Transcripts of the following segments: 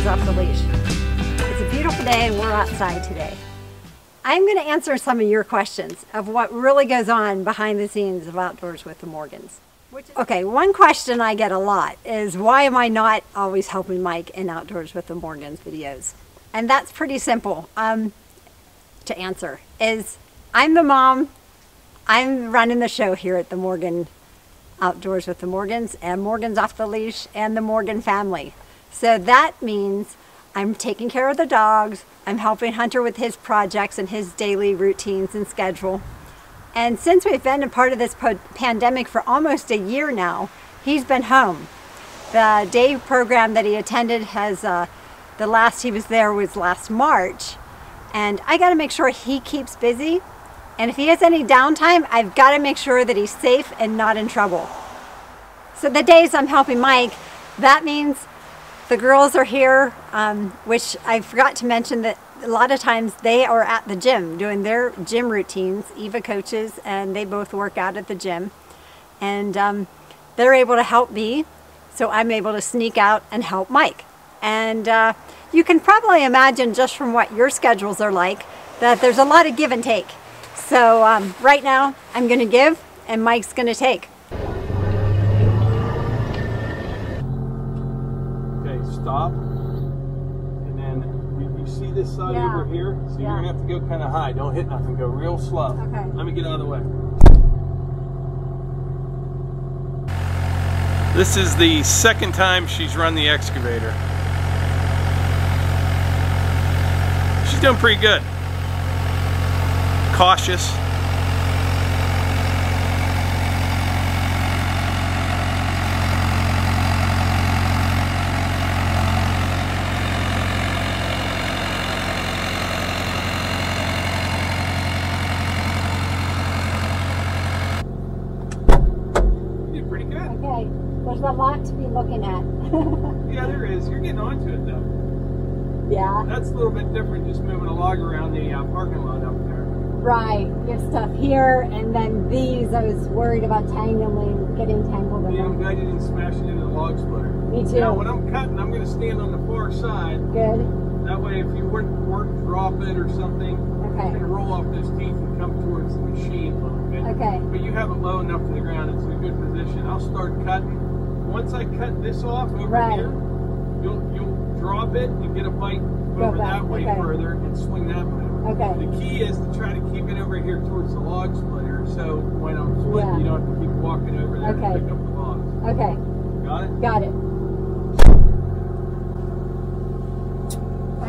Outdoors Off the Leash. It's a beautiful day and we're outside today. I'm going to answer some of your questions of what really goes on behind the scenes of Outdoors with the Morgans. Okay, one question I get a lot is why am I not always helping Mike in Outdoors with the Morgans videos? And that's pretty simple to answer. Is I'm the mom, I'm running the show here at the Morgan Outdoors with the Morgans and Morgans Off the Leash and the Morgan family. So that means I'm taking care of the dogs, I'm helping Hunter with his projects and his daily routines and schedule. And since we've been a part of this pandemic for almost a year now, he's been home. The day program that he attended has, the last he was there was last March. And I gotta make sure he keeps busy. And if he has any downtime, I've gotta make sure that he's safe and not in trouble. So the days I'm helping Mike, that means the girls are here, which I forgot to mention that a lot of times they are at the gym doing their gym routines. Eva coaches and they both work out at the gym. And they're able to help me, so I'm able to sneak out and help Mike. And you can probably imagine just from what your schedules are like that there's a lot of give and take. So right now I'm going to give and Mike's going to take. Okay, stop. And then you see this side over here? So you're going to have to go kind of high. Don't hit nothing. Go real slow. Okay. Let me get out of the way. This is the second time she's run the excavator. She's doing pretty good. Cautious. You did pretty good. Okay, there's a lot to be looking at. Yeah, there is. You're getting onto it though. Yeah. That's a little bit different, just moving a log around the parking lot up there. Right. You have stuff here, and then these, I was worried about getting tangled in Yeah, I'm them. glad you didn't smash it into the log splitter. Me too. Now, when I'm cutting, I'm going to stand on the far side. Good. That way, if you were to drop it or something, Okay. you can roll off those teeth and come towards the machine a little bit. Okay. But you have it low enough to the ground, it's in a good position. I'll start cutting. Once I cut this off over here, you'll drop it and get a bite over that way further and swing that way. Okay. The key is to try to keep it over here towards the log splitter, so when I'm splitting, you don't have to keep walking over there to pick up the logs. Okay. Got it? Got it.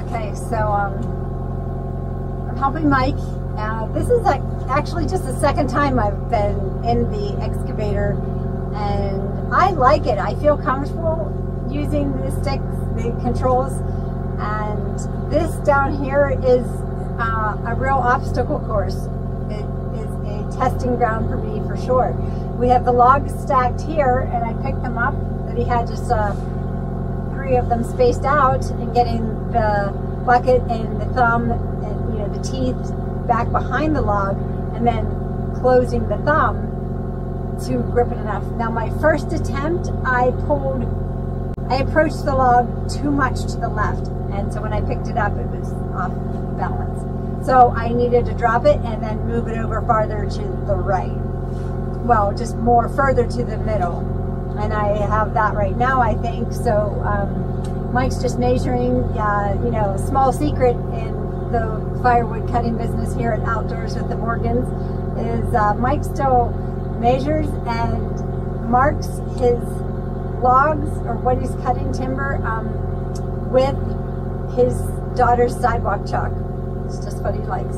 Okay, so I'm helping Mike. This is actually just the second time I've been in the excavator, and I like it. I feel comfortable using the sticks, the controls, and this down here is a real obstacle course. It is a testing ground for me for sure. We have the logs stacked here, and I picked them up. That he had just 3 of them spaced out, and getting the bucket and the thumb and the teeth back behind the log, and then closing the thumb to grip it enough. Now my first attempt, I approached the log too much to the left, and so when I picked it up, it was off balance. So I needed to drop it and then move it over farther to the right. Well, just more further to the middle. And I have that right now, I think. So Mike's just measuring, a small secret in the firewood cutting business here at Outdoors with the Morgans is Mike still measures and marks his logs or what he's cutting timber with his daughter's sidewalk chalk. It's just what he likes.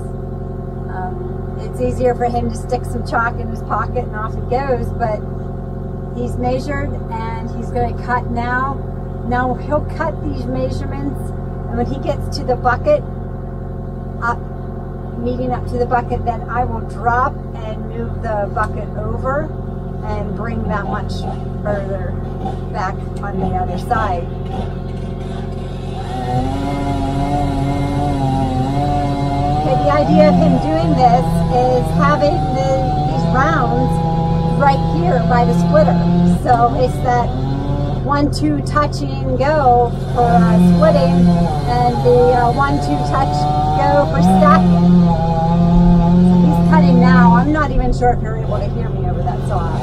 It's easier for him to stick some chalk in his pocket and off he goes, but he's measured and he's going to cut now. Now he'll cut these measurements, and when he gets to the bucket, meeting up to the bucket, then I will drop and move the bucket over and bring that much further back on the other side. But the idea of him doing this is having these rounds right here by the splitter. So it's that 1-2 touching go for splitting, and the 1-2 touch go for stacking. So he's cutting now. I'm not even sure if you're able to hear me over that saw.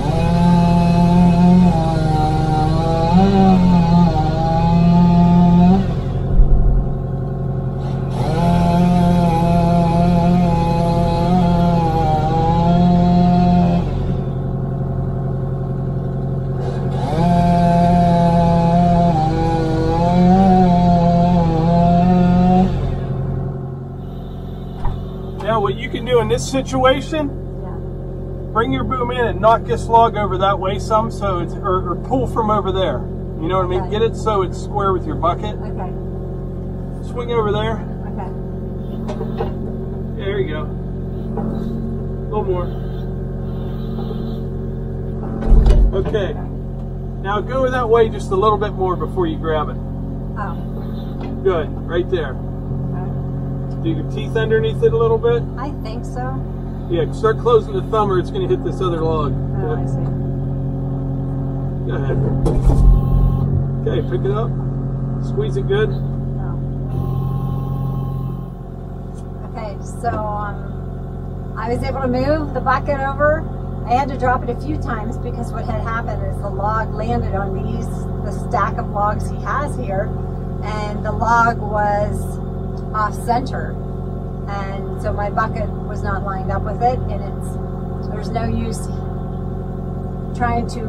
Now what you can do in this situation, bring your boom in and knock this log over that way some, so it's, or pull from over there. You know what I mean? Get it so it's square with your bucket. Okay. Swing over there. Okay. There you go. A little more. Okay. Now go that way just a little bit more before you grab it. Oh. Good. Right there. Do your teeth underneath it a little bit? I think so. Yeah, start closing the thumb or it's going to hit this other log. Oh, I see. Go ahead. Okay, pick it up. Squeeze it good. Oh. Okay, so I was able to move the bucket over. I had to drop it a few times because what had happened is the log landed on the stack of logs he has here, and the log was off center, and so my bucket was not lined up with it, and there's no use trying to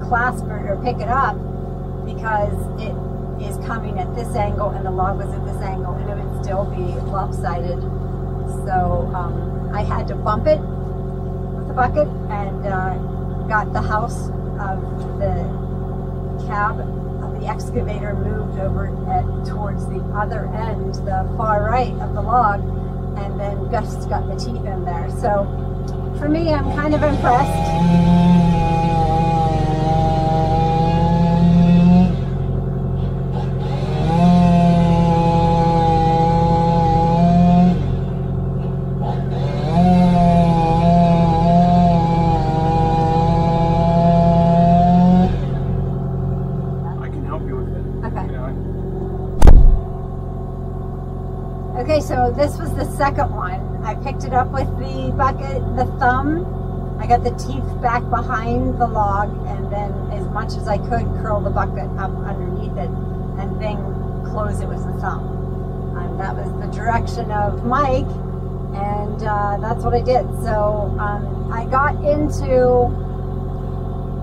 clasp it or pick it up because it is coming at this angle and the log was at this angle, and it would still be lopsided. So I had to bump it with the bucket and got the house of the cab of the excavator moved over towards the other end, the far right of the log, and then Gus got the teeth in there. So for me, I'm kind of impressed. Okay, so this was the second one. I picked it up with the bucket, the thumb. I got the teeth back behind the log, and then as much as I could, curl the bucket up underneath it, and then close it with the thumb. And that was the direction of Mike, and that's what I did. So I got into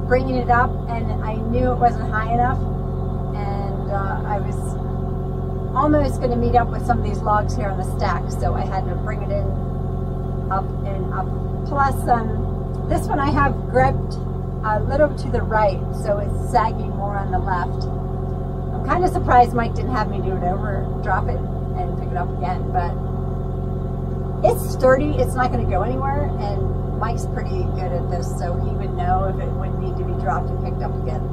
bringing it up, and I knew it wasn't high enough, and I was almost going to meet up with some of these logs here on the stack, so I had to bring it in up and up. Plus, this one I have gripped a little to the right, so it's sagging more on the left. I'm kind of surprised Mike didn't have me do it over, drop it, and pick it up again, but it's sturdy, it's not going to go anywhere, and Mike's pretty good at this, so he would know if it would need to be dropped and picked up again.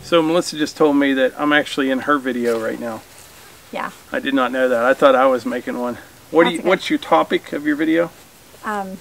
So Melissa just told me that I'm actually in her video right now. Yeah. I did not know that. I thought I was making one. What's your topic of your video? I'm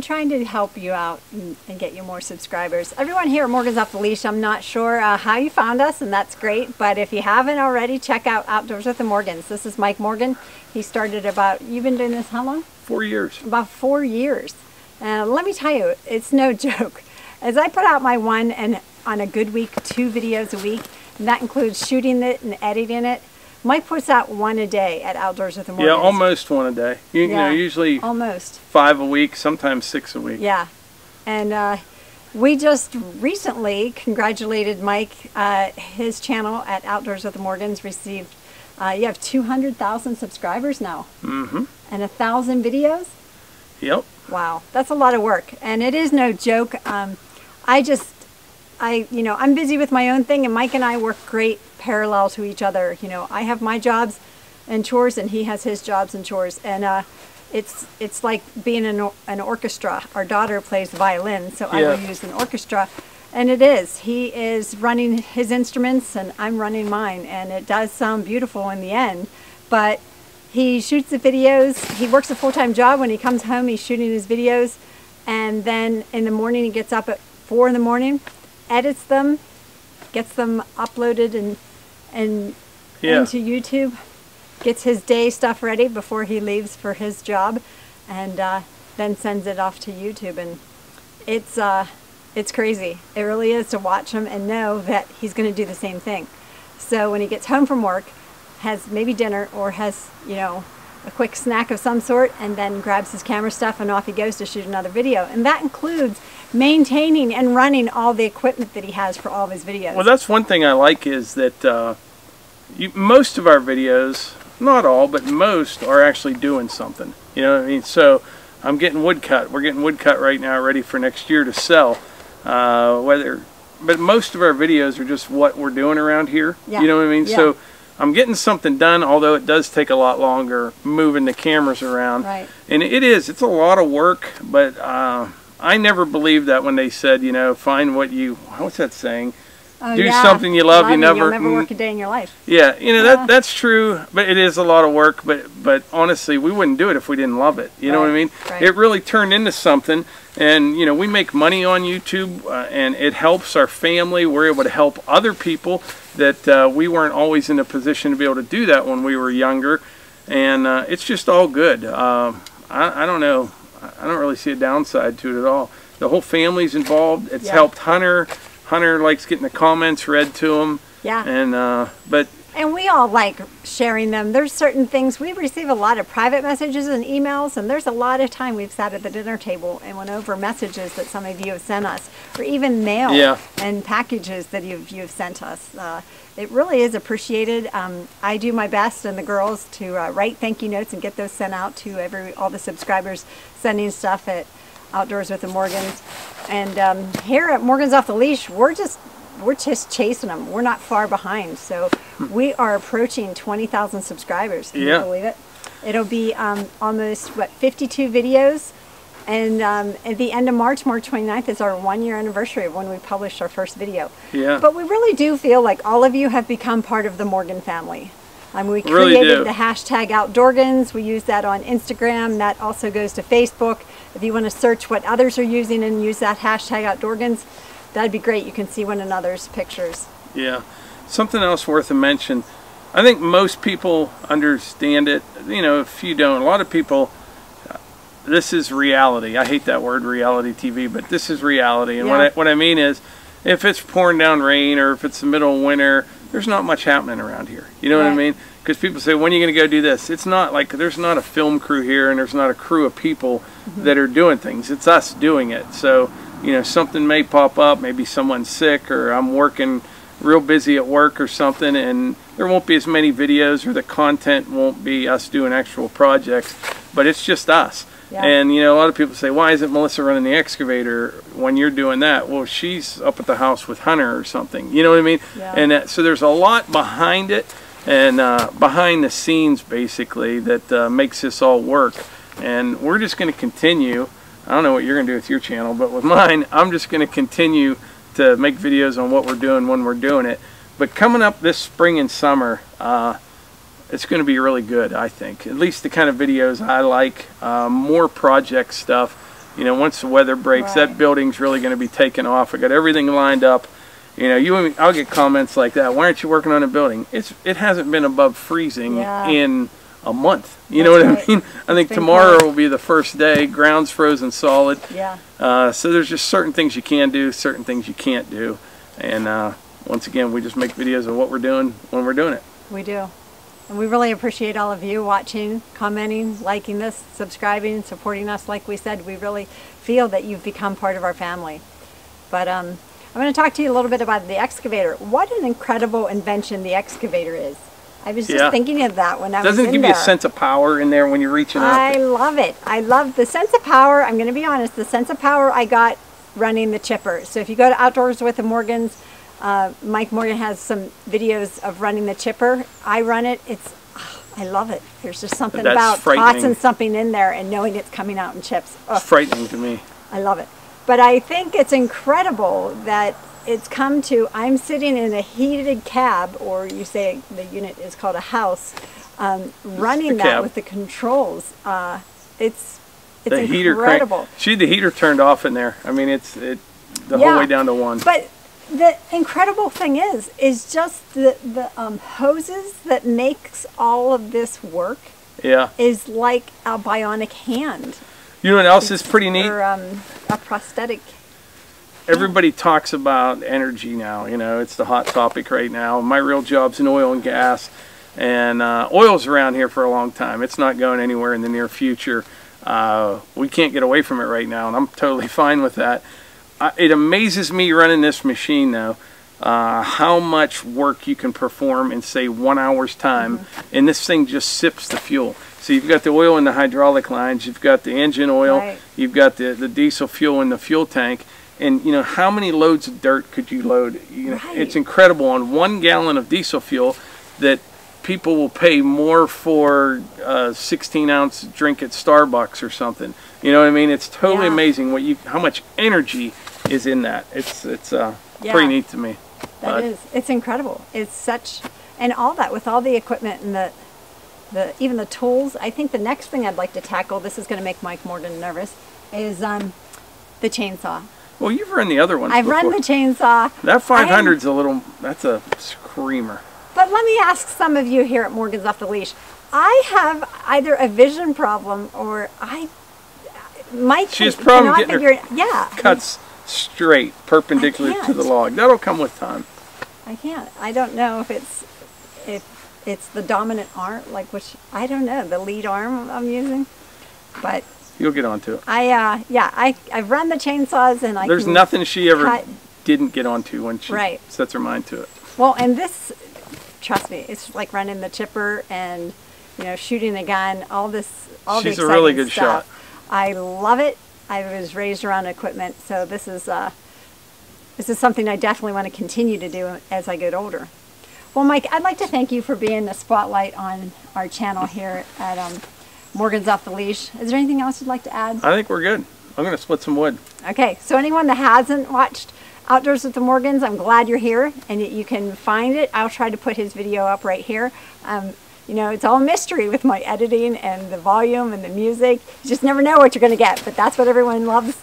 trying to help you out and get you more subscribers. Everyone here at Morgan's Off the Leash, I'm not sure how you found us, and that's great, but if you haven't already, check out Outdoors with the Morgans. This is Mike Morgan. He started you've been doing this how long? 4 years. About 4 years. Let me tell you, it's no joke. As I put out my one, and on a good week, 2 videos a week, and that includes shooting it and editing it. Mike puts out 1 a day at Outdoors with the Morgans. Yeah, almost 1 a day. You know, usually almost 5 a week, sometimes 6 a week. Yeah, and we just recently congratulated Mike. His channel at Outdoors with the Morgans received. You have 200,000 subscribers now. Mm-hmm. And 1,000 videos. Yep. Wow, that's a lot of work, and it is no joke. I'm busy with my own thing, and Mike and I work great parallel to each other. You know, I have my jobs and chores, and he has his jobs and chores, and it's like being in an orchestra. Our daughter plays violin, so I will use an orchestra, And it is. He is running his instruments and I'm running mine, and it does sound beautiful in the end. But he shoots the videos. He works a full-time job. When he comes home, he's shooting his videos, and then in the morning he gets up at 4 in the morning, edits them, gets them uploaded and into YouTube, gets his day stuff ready before he leaves for his job, and then sends it off to YouTube. And it's crazy. It really is to watch him and know that he's going to do the same thing. So when he gets home from work, has maybe dinner or has, you know, a quick snack of some sort, and then grabs his camera stuff and off he goes to shoot another video. And that includes maintaining and running all the equipment that he has for all of his videos. Well, that's one thing I like, is that most of our videos, not all, but most, are actually doing something. You know what I mean? So I'm getting wood cut. We're getting wood cut right now, ready for next year to sell. But most of our videos are just what we're doing around here. Yeah. You know what I mean? Yeah. So I'm getting something done, although it does take a lot longer moving the cameras around. Right. And it's a lot of work, but I never believed that when they said, you know, find what you, what's that saying? Do something you love, you'll never work a day in your life. Yeah, you know, that's true, but it is a lot of work, but honestly, we wouldn't do it if we didn't love it. You know what I mean? Right. It really turned into something, and you know, we make money on YouTube, and it helps our family. We're able to help other people that we weren't always in a position to be able to do that when we were younger, and it's just all good. I don't know. I don't really see a downside to it at all. The whole family's involved. It's helped Hunter. Hunter likes getting the comments read to him. Yeah. And we all like sharing them. There's certain things, we receive a lot of private messages and emails, and there's a lot of time we've sat at the dinner table and went over messages that some of you have sent us, or even mail and packages that you've sent us. It really is appreciated. I do my best, and the girls, to write thank you notes and get those sent out to all the subscribers sending stuff at Outdoors with the Morgans. And here at Morgans Off the Leash, we're just chasing them. We're not far behind. So we are approaching 20,000 subscribers. Can you believe it? It'll be almost, 52 videos. And at the end of March 29th, is our 1-year anniversary of when we published our first video. Yeah. But we really do feel like all of you have become part of the Morgan family. We really created the hashtag Outdoorgans. We use that on Instagram. That also goes to Facebook. If you want to search what others are using and use that hashtag Outdoorgans, that'd be great. You can see one another's pictures. Yeah. Something else worth a mention. I think most people understand it. You know, if you don't, a lot of people, this is reality. I hate that word, reality TV, but this is reality. And what I mean is, if it's pouring down rain or if it's the middle of winter, there's not much happening around here. You know what I mean? Because people say, when are you going to go do this? It's not like, there's not a film crew here, and there's not a crew of people that are doing things. It's us doing it. So, you know, something may pop up, maybe someone's sick, or I'm working real busy at work or something, and there won't be as many videos, or the content won't be us doing actual projects, but it's just us. Yeah. And you know, a lot of people say, why isn't Melissa running the excavator when you're doing that? Well, she's up at the house with Hunter or something. You know what I mean? Yeah. And so there's a lot behind it, and behind the scenes, basically, that makes this all work. And we're just going to continue. I don't know what you're going to do with your channel, but with mine, I'm just going to continue to make videos on what we're doing when we're doing it. But coming up this spring and summer, it's going to be really good, I think. At least the kind of videos I like. More project stuff. You know, once the weather breaks, that building's really going to be taken off. I got everything lined up. You know, I'll get comments like that. Why aren't you working on a building? It hasn't been above freezing in a month. You know what I mean? I think tomorrow will be the first day. Ground's frozen solid. Yeah. So there's just certain things you can do, certain things you can't do. And once again, we just make videos of what we're doing when we're doing it. We do. And we really appreciate all of you watching, commenting, liking this, subscribing, supporting us. Like we said, we really feel that you've become part of our family. But I'm going to talk to you a little bit about the excavator. What an incredible invention the excavator is. I was just thinking of that when I was in there. Doesn't it give you a sense of power in there when you're reaching out? I love it. I love the sense of power. I'm going to be honest, the sense of power I got running the chipper. So if you go to Outdoors with the Morgans, Mike Morgan has some videos of running the chipper. I run it. I love it. There's just something about tossing something in there and knowing it's coming out in chips. It's frightening to me. I love it. But I think it's incredible that it's come to, I'm sitting in a heated cab, or you say the unit is called a house, running that with the controls. It's the incredible. She had the heater turned off in there. I mean, the whole way down to 1. But the incredible thing is just the hoses that makes all of this work. Yeah. Is like a bionic hand. You know what else is pretty neat? Or a prosthetic. Everybody talks about energy now. You know, it's the hot topic right now. My real job's in oil and gas, and oil's around here for a long time. It's not going anywhere in the near future. We can't get away from it right now, and I'm totally fine with that. It amazes me running this machine, though, how much work you can perform in, say, 1 hour's time, and this thing just sips the fuel. So you've got the oil in the hydraulic lines, you've got the engine oil, you've got the diesel fuel in the fuel tank, and you know, how many loads of dirt could you load? You know, it's incredible. On 1 gallon of diesel fuel that people will pay more for a 16-ounce drink at Starbucks or something. You know what I mean? It's totally amazing how much energy is in that. It's pretty neat to me. That is. It's incredible. It's such, and all that with all the equipment and even the tools. I think the next thing I'd like to tackle, this is going to make Mike Morgan nervous, is the chainsaw. Well, you've run the other ones I've before. run the chainsaw. That 500's that's a screamer. But let me ask some of you here at Morgan's Off the Leash. I have either a vision problem or Mike she has problem getting her cuts straight, perpendicular to the log. That'll come with time. I can't. I don't know if it's the dominant arm, like which, I don't know, the lead arm I'm using, but you'll get onto it. I've run the chainsaws, and there's nothing she ever didn't get onto when she sets her mind to it. Well, and this, trust me, it's like running the chipper and, you know, shooting a gun, all this, She's a really good shot. I love it. I was raised around equipment, so this is something I definitely want to continue to do as I get older. Well, Mike, I'd like to thank you for being the spotlight on our channel here at Morgan's Off the Leash. Is there anything else you'd like to add? I think we're good. I'm going to split some wood. Okay, so anyone that hasn't watched Outdoors with the Morgans, I'm glad you're here, and you can find it. I'll try to put his video up right here. You know, it's all mystery with my editing and the volume and the music. You just never know what you're going to get, but that's what everyone loves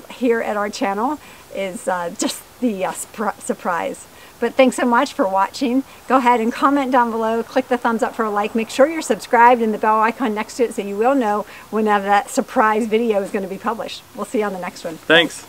here at our channel, is just the surprise. But thanks so much for watching. Go ahead and comment down below. Click the thumbs up for a like. Make sure you're subscribed and the bell icon next to it so you will know whenever that surprise video is going to be published. We'll see you on the next one. Thanks.